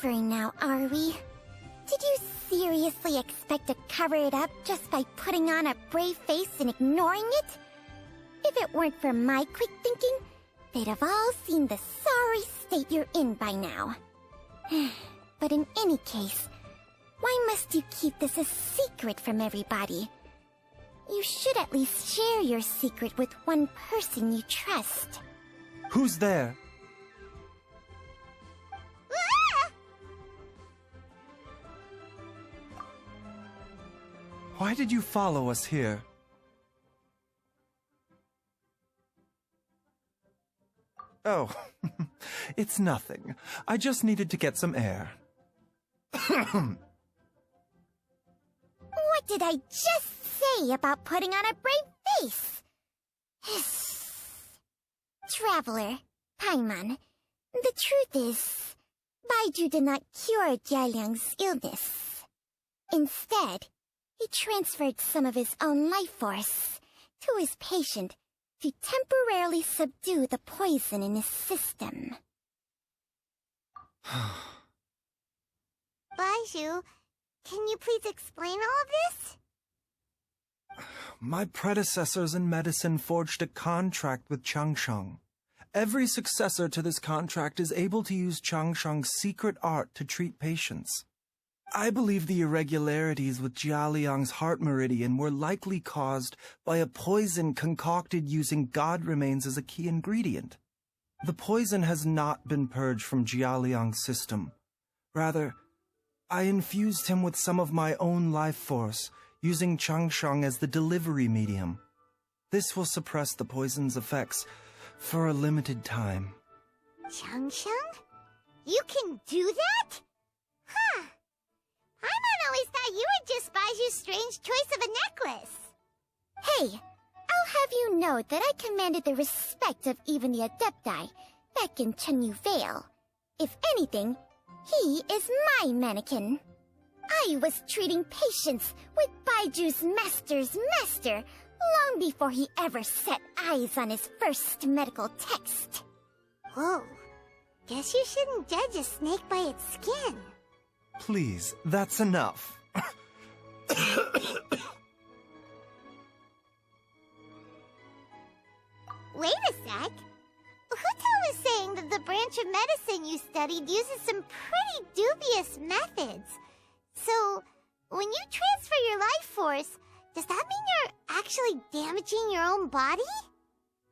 suffering now, are we? Did you seriously expect to cover it up just by putting on a brave face and ignoring it? If it weren't for my quick thinking, they'd have all seen the sorry state you're in by now. But in any case, why must you keep this a secret from everybody? You should at least share your secret with one person you trust. Who's there? Why did you follow us here? Oh, it's nothing. I just needed to get some air. What did I just say about putting on a brave face? Traveler, Paimon, the truth is, Baizhu did not cure Jialiang's illness. Instead, he transferred some of his own life force to his patient to temporarily subdue the poison in his system. Baizhu, can you please explain all of this? My predecessors in medicine forged a contract with Changsheng. Every successor to this contract is able to use Changsheng's secret art to treat patients. I believe the irregularities with Jialiang's heart meridian were likely caused by a poison concocted using god remains as a key ingredient. The poison has not been purged from Jialiang's system. Rather, I infused him with some of my own life force, using Changsheng as the delivery medium. This will suppress the poison's effects for a limited time. Changsheng? You can do that? Huh. Paimon always thought you were just Baizhu's strange choice of a necklace. Hey, I'll have you know that I commanded the respect of even the Adepti back in Chenyu Vale. If anything, he is my mannequin. I was treating patients with Baiju's master's master long before he ever set eyes on his first medical text. Whoa. Guess you shouldn't judge a snake by its skin. Please, that's enough. Wait a sec. Huto was saying that the branch of medicine you studied uses some pretty dubious methods. So, when you transfer your life force, does that mean you're actually damaging your own body?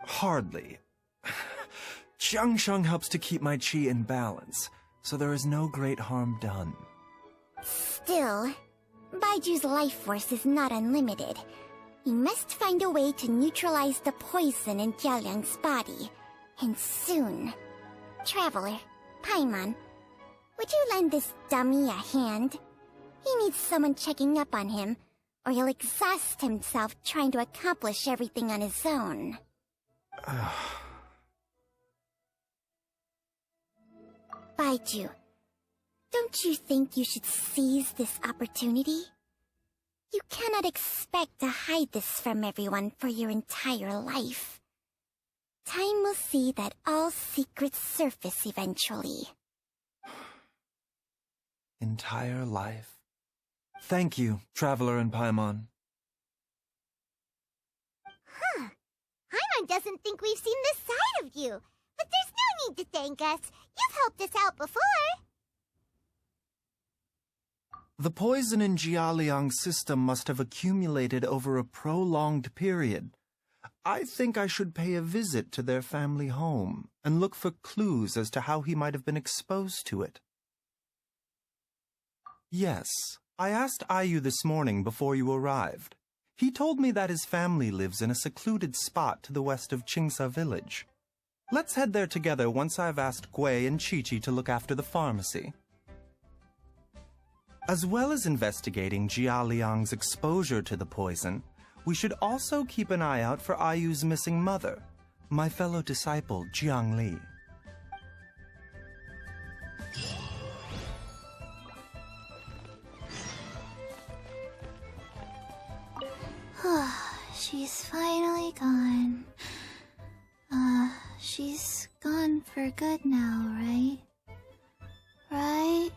Hardly. Changsheng helps to keep my chi in balance, so there is no great harm done. Still, Baiju's life force is not unlimited. We must find a way to neutralize the poison in Jialiang's body, and soon. Traveler, Paimon, would you lend this dummy a hand? He needs someone checking up on him, or he'll exhaust himself trying to accomplish everything on his own. Baizhu, don't you think you should seize this opportunity? You cannot expect to hide this from everyone for your entire life. Time will see that all secrets surface eventually. Entire life. Thank you, Traveler and Paimon. Huh. Paimon doesn't think we've seen this side of you. But there's no need to thank us. You've helped us out before. The poison in Jialiang's system must have accumulated over a prolonged period. I think I should pay a visit to their family home and look for clues as to how he might have been exposed to it. Yes, I asked Ayu this morning before you arrived. He told me that his family lives in a secluded spot to the west of Qingsa village. Let's head there together once I've asked Gui and Chi-Chi to look after the pharmacy. As well as investigating Jialiang's exposure to the poison, we should also keep an eye out for Ayu's missing mother, my fellow disciple Jiang Li. She's finally gone. She's gone for good now, right? Right?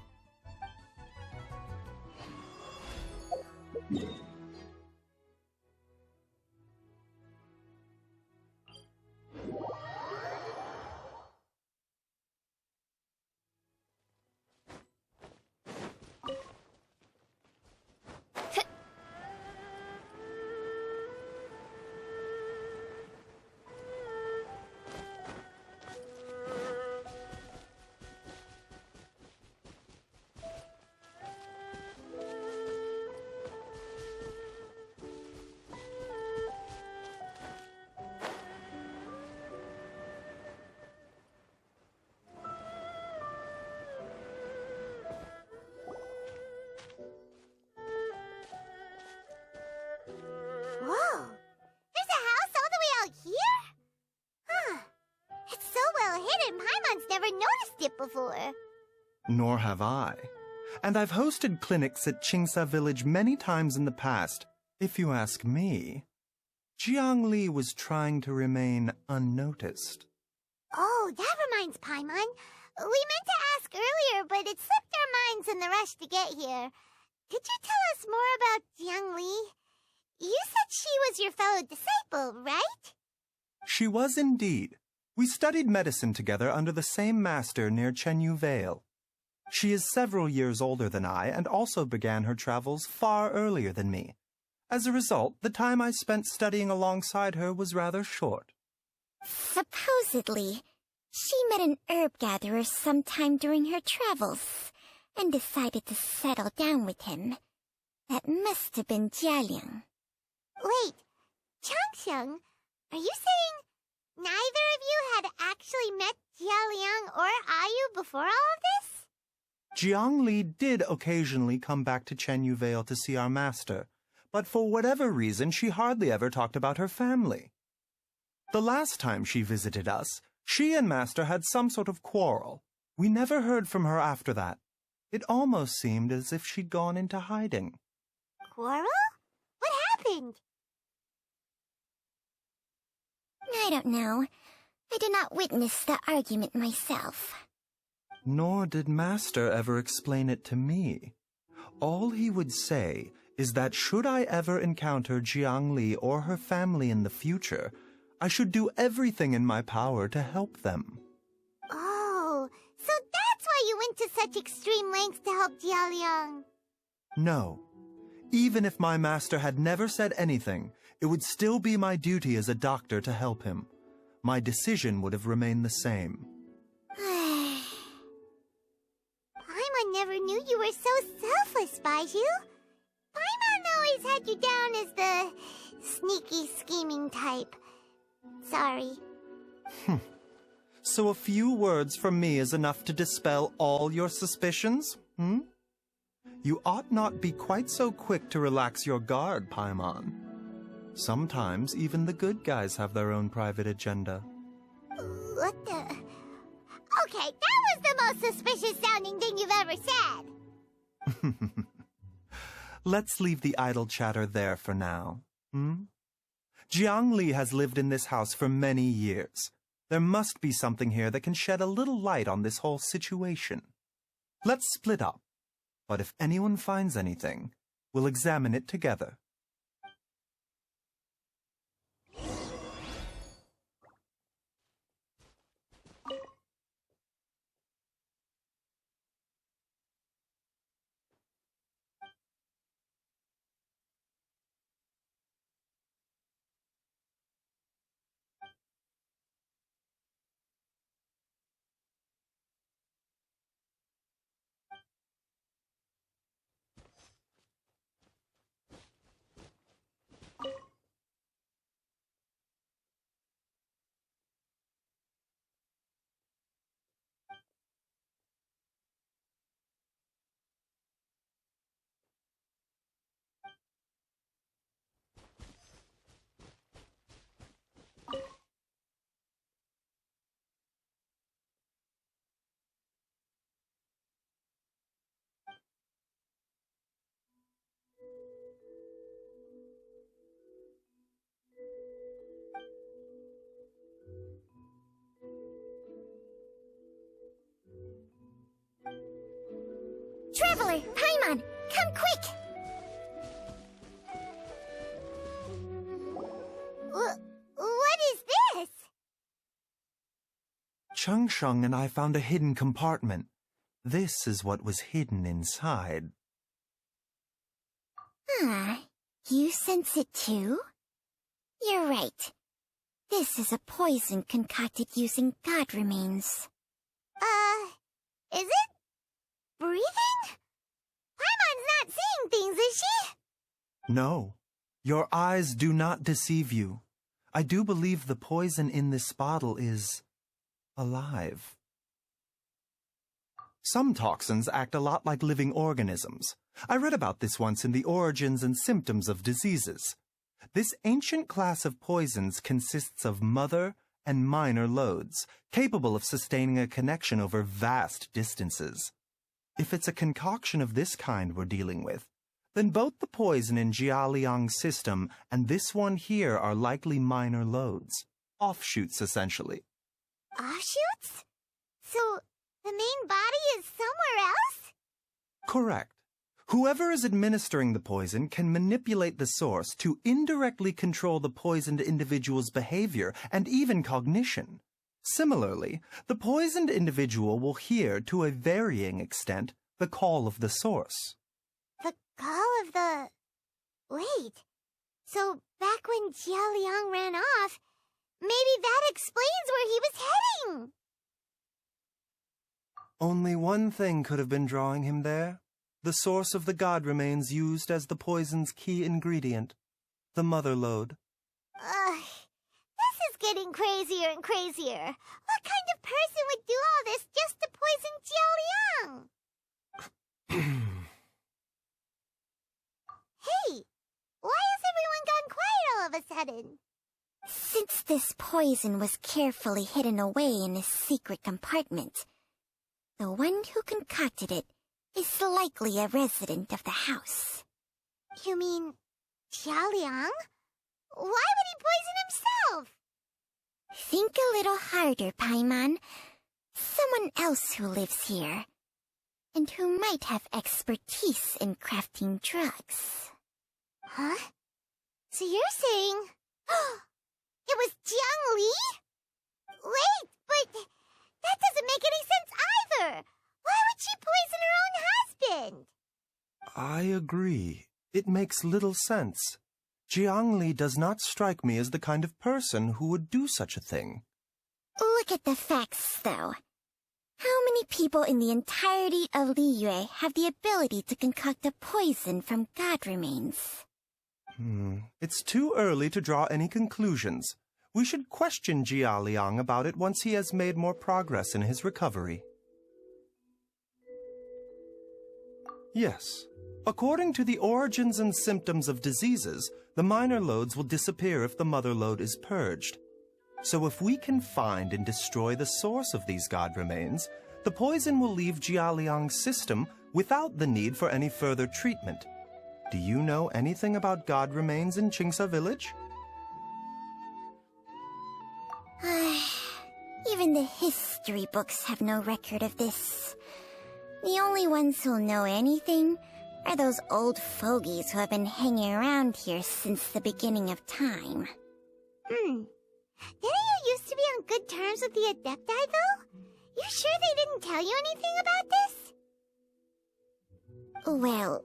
it before. Nor have I. And I've hosted clinics at Qingsa Village many times in the past. If you ask me, Jiangli was trying to remain unnoticed. Oh, that reminds Paimon. We meant to ask earlier, but it slipped our minds in the rush to get here. Could you tell us more about Jiangli? You said she was your fellow disciple, right? She was indeed. We studied medicine together under the same master near Chenyu Vale. She is several years older than I and also began her travels far earlier than me. As a result, the time I spent studying alongside her was rather short. Supposedly, she met an herb gatherer sometime during her travels and decided to settle down with him. That must have been Jialiang. Wait, Changsheng, are you saying neither of you had actually met Jialiang or Ayu before all of this? Jiangli did occasionally come back to Chenyu Vale to see our master, but for whatever reason she hardly ever talked about her family. The last time she visited us, she and Master had some sort of quarrel. We never heard from her after that. It almost seemed as if she'd gone into hiding. Quarrel? What happened? I don't know. I did not witness the argument myself. Nor did Master ever explain it to me. All he would say is that should I ever encounter Jiangli or her family in the future, I should do everything in my power to help them. Oh, so that's why you went to such extreme lengths to help Jialiang. No. Even if my master had never said anything, it would still be my duty as a doctor to help him. My decision would have remained the same. Paimon never knew you were so selfless, Baizhu. Paimon always had you down as the sneaky, scheming type. Sorry. So a few words from me is enough to dispel all your suspicions, You ought not be quite so quick to relax your guard, Paimon. Sometimes even the good guys have their own private agenda. What the... Okay, that was the most suspicious-sounding thing you've ever said. Let's leave the idle chatter there for now, Jiangli has lived in this house for many years. There must be something here that can shed a little light on this whole situation. Let's split up, but if anyone finds anything, we'll examine it together. Traveler, Paimon, come quick! What is this? Changsheng and I found a hidden compartment. This is what was hidden inside. You sense it too? You're right. This is a poison concocted using god remains. Is it breathing? Paimon's not seeing things, is she? No, your eyes do not deceive you. I do believe the poison in this bottle is alive. Some toxins act a lot like living organisms. I read about this once in the Origins and Symptoms of Diseases. This ancient class of poisons consists of mother and minor loads, capable of sustaining a connection over vast distances. If it's a concoction of this kind we're dealing with, then both the poison in Jialiang's system and this one here are likely minor loads. Offshoots, essentially. Offshoots? So, the main body is somewhere else? Correct. Whoever is administering the poison can manipulate the source to indirectly control the poisoned individual's behavior and even cognition. Similarly, the poisoned individual will hear, to a varying extent, the call of the source. The call of the... Wait. So, back when Jialiang ran off, maybe that explains where he was heading! Only one thing could have been drawing him there. The source of the god remains used as the poison's key ingredient, the mother lode. Ugh, this is getting crazier and crazier. What kind of person would do all this just to poison Jialiang? Hey, why has everyone gone quiet all of a sudden? Since this poison was carefully hidden away in a secret compartment, the one who concocted it is likely a resident of the house. You mean Jialiang? Why would he poison himself? Think a little harder, Paimon. Someone else who lives here, and who might have expertise in crafting drugs. Huh? So you're saying... it was Jiang Li? Wait, but that doesn't make any sense either! Why would she poison her own husband? I agree. It makes little sense. Jiang Li does not strike me as the kind of person who would do such a thing. Look at the facts, though. How many people in the entirety of Liyue have the ability to concoct a poison from god remains? It's too early to draw any conclusions. We should question Jia Liang about it once he has made more progress in his recovery. Yes. According to the origins and symptoms of diseases, the minor loads will disappear if the mother lode is purged. So if we can find and destroy the source of these god remains, the poison will leave Jialiang's system without the need for any further treatment. Do you know anything about god remains in Qingsa village? Even the history books have no record of this. The only ones who'll know anything are those old fogies who have been hanging around here since the beginning of time. Didn't you used to be on good terms with the Adepti, though? You sure they didn't tell you anything about this? Well,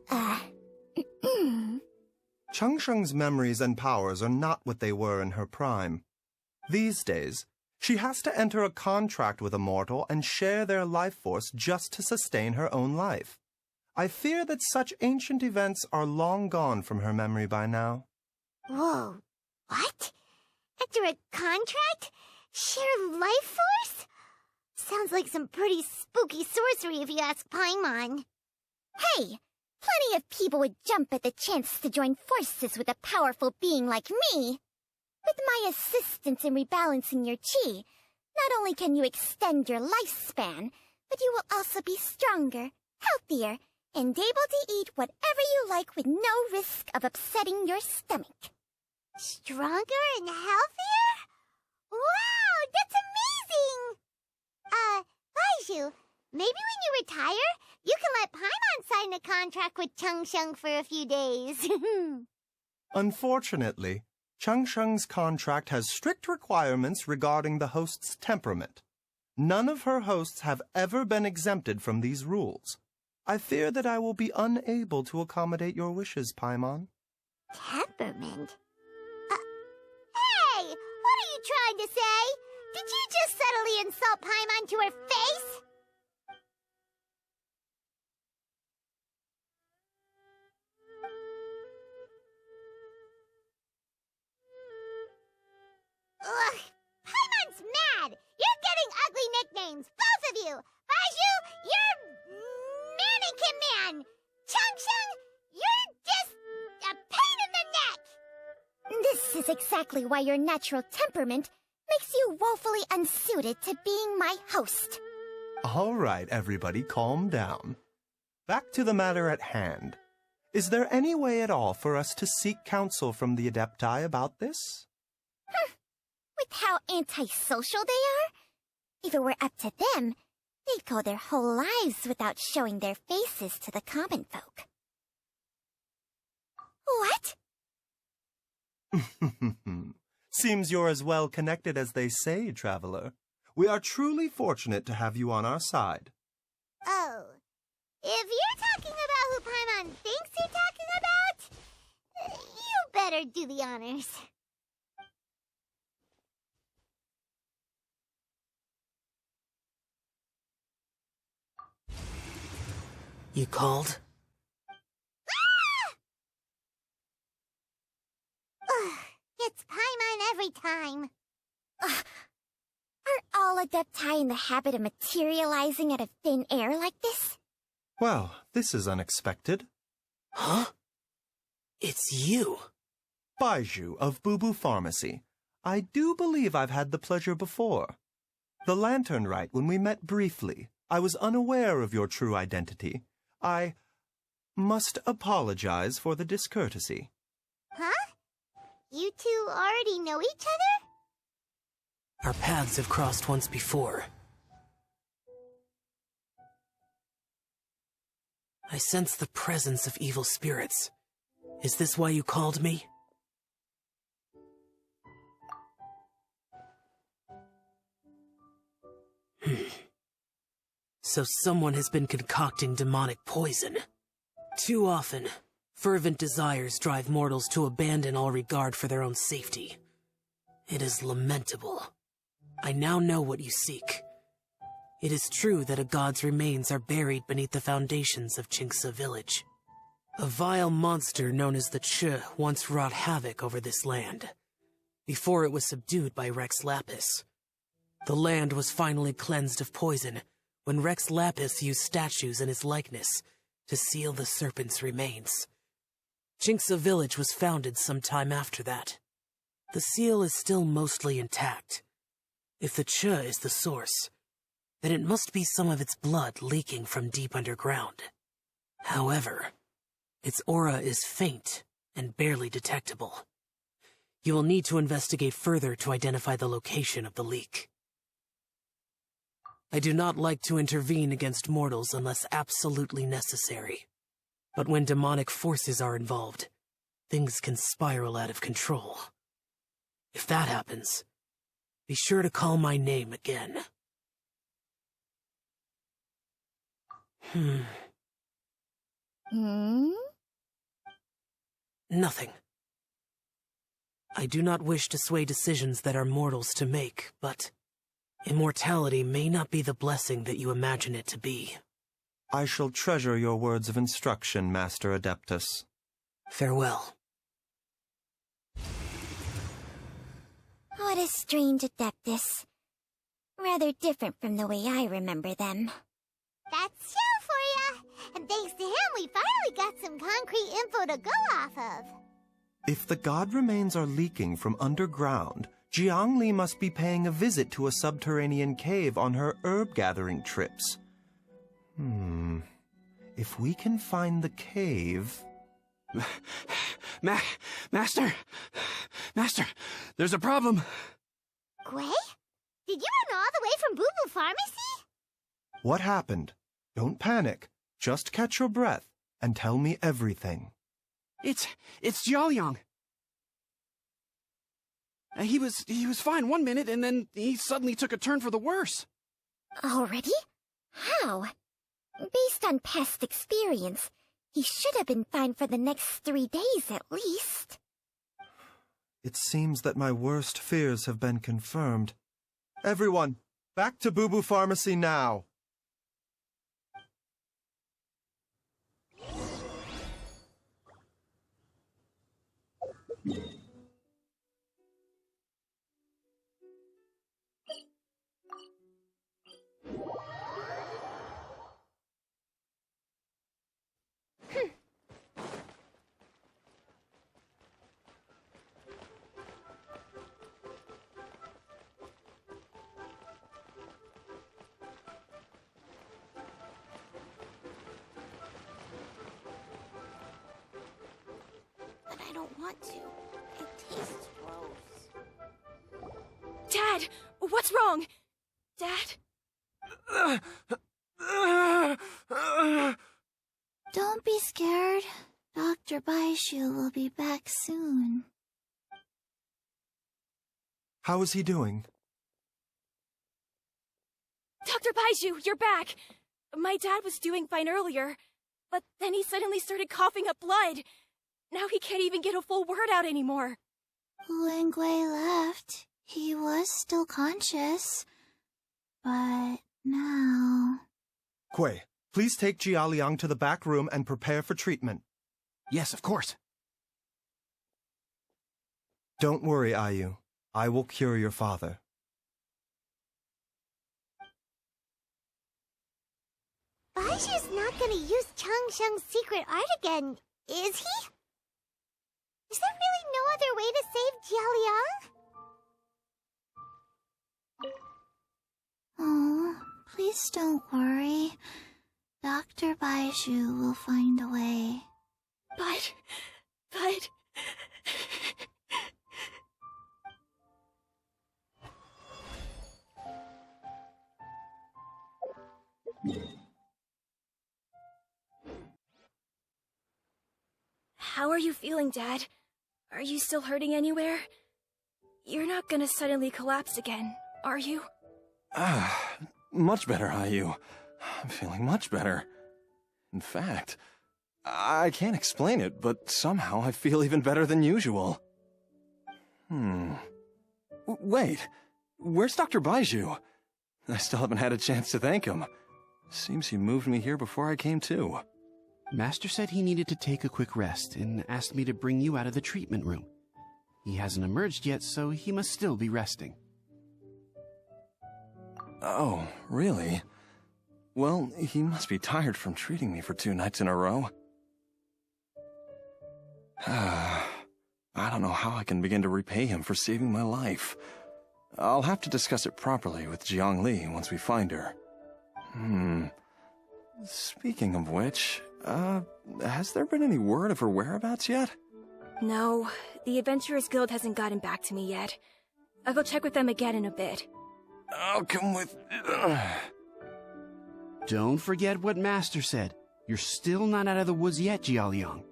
Changsheng's memories and powers are not what they were in her prime. These days, she has to enter a contract with a mortal and share their life force just to sustain her own life. I fear that such ancient events are long gone from her memory by now. Whoa, what? Enter a contract? Share life force? Sounds like some pretty spooky sorcery if you ask Paimon. hey, plenty of people would jump at the chance to join forces with a powerful being like me. With my assistance in rebalancing your chi, not only can you extend your lifespan, but you will also be stronger, healthier, and able to eat whatever you like with no risk of upsetting your stomach. Stronger and healthier? Wow, that's amazing! Baizhu, maybe when you retire, you can let Paimon sign a contract with Changsheng for a few days. Unfortunately, Changsheng's contract has strict requirements regarding the host's temperament. None of her hosts have ever been exempted from these rules. I fear that I will be unable to accommodate your wishes, Paimon. Temperament? Hey! What are you trying to say? Did you just subtly insult Paimon to her face? Ugh! Paimon's mad! You're getting ugly nicknames, both of you! Baizhu, you're Mannequin Man! Changsheng, you're just a pain in the neck! This is exactly why your natural temperament makes you woefully unsuited to being my host. All right, everybody, calm down. Back to the matter at hand. Is there any way at all for us to seek counsel from the Adepti about this? With how antisocial they are? If it were up to them, they'd go their whole lives without showing their faces to the common folk. What? Seems you're as well connected as they say, Traveler. We are truly fortunate to have you on our side. Oh, if you're talking about who Paimon thinks you're talking about, you better do the honors. You called? Ugh, it's Paimon every time. Aren't all Adepti in the habit of materializing out of thin air like this? Well, this is unexpected. Huh? It's you. Baizhu of Boo Pharmacy. I do believe I've had the pleasure before. The Lantern Rite, when we met briefly, I was unaware of your true identity. I must apologize for the discourtesy. Huh? You two already know each other? Our paths have crossed once before. I sense the presence of evil spirits. Is this why you called me? So someone has been concocting demonic poison. Too often, fervent desires drive mortals to abandon all regard for their own safety. It is lamentable. I now know what you seek. It is true that a god's remains are buried beneath the foundations of Qingce village. A vile monster known as the Che once wrought havoc over this land, before it was subdued by Rex Lapis. The land was finally cleansed of poison when Rex Lapis used statues in his likeness to seal the serpent's remains. Qingce village was founded some time after that. The seal is still mostly intact. If the Che is the source, then it must be some of its blood leaking from deep underground. However, its aura is faint and barely detectable. You will need to investigate further to identify the location of the leak. I do not like to intervene against mortals unless absolutely necessary. But when demonic forces are involved, things can spiral out of control. If that happens, be sure to call my name again. Nothing. I do not wish to sway decisions that are mortals to make, but immortality may not be the blessing that you imagine it to be. I shall treasure your words of instruction, Master Adeptus. Farewell. What a strange Adeptus. Rather different from the way I remember them. That's Xiao for ya! And thanks to him, we finally got some concrete info to go off of. If the god remains are leaking from underground, Jiangli must be paying a visit to a subterranean cave on her herb-gathering trips. If we can find the cave... Master, there's a problem. Gui? Did you run all the way from Boo Boo Pharmacy? What happened? Don't panic. Just catch your breath and tell me everything. It's Jiaoliang. He was fine one minute, and then he suddenly took a turn for the worse. Already? How? Based on past experience, he should have been fine for the next 3 days at least. It seems that my worst fears have been confirmed. Everyone, back to Boo Boo Pharmacy now! don't want to. It tastes gross. Dad! What's wrong? Dad? Don't be scared. Dr. Baizhu will be back soon. How is he doing? Dr. Baizhu, you're back! My dad was doing fine earlier, but then he suddenly started coughing up blood. Now he can't even get a full word out anymore. When Gui left, he was still conscious. But now... Kui, please take Jialiang to the back room and prepare for treatment. Yes, of course. Don't worry, Ayu. I will cure your father. Baizhu's not gonna use Changsheng's secret art again, is he? Is there really no other way to save Jialiang? Oh, please don't worry. Dr. Baizhu will find a way. But... How are you feeling, Dad? Are you still hurting anywhere? You're not gonna suddenly collapse again, are you? Much better, Ayu. I'm feeling much better. In fact, I can't explain it, but somehow I feel even better than usual. Wait, where's Dr. Baizhu? I still haven't had a chance to thank him. Seems he moved me here before I came to. Master said he needed to take a quick rest and asked me to bring you out of the treatment room. He hasn't emerged yet, so he must still be resting. Oh, really? Well, he must be tired from treating me for 2 nights in a row. I don't know how I can begin to repay him for saving my life. I'll have to discuss it properly with Jiangli once we find her. Speaking of which, has there been any word of her whereabouts yet? No, the Adventurers Guild hasn't gotten back to me yet. I'll go check with them again in a bit. I'll come with... Don't forget what Master said. You're still not out of the woods yet, Jialiang.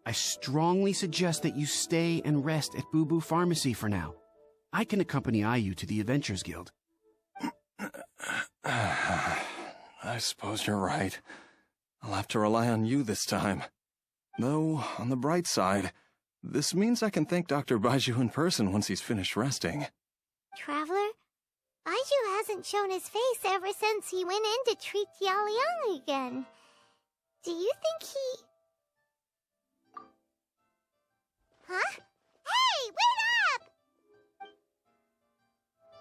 I strongly suggest that you stay and rest at Boo Boo Pharmacy for now. I can accompany Ayu to the Adventurers Guild. I suppose you're right. I'll have to rely on you this time. Though, on the bright side, this means I can thank Dr. Baizhu in person once he's finished resting. Traveler, Baizhu hasn't shown his face ever since he went in to treat Jialiang again. Do you think he...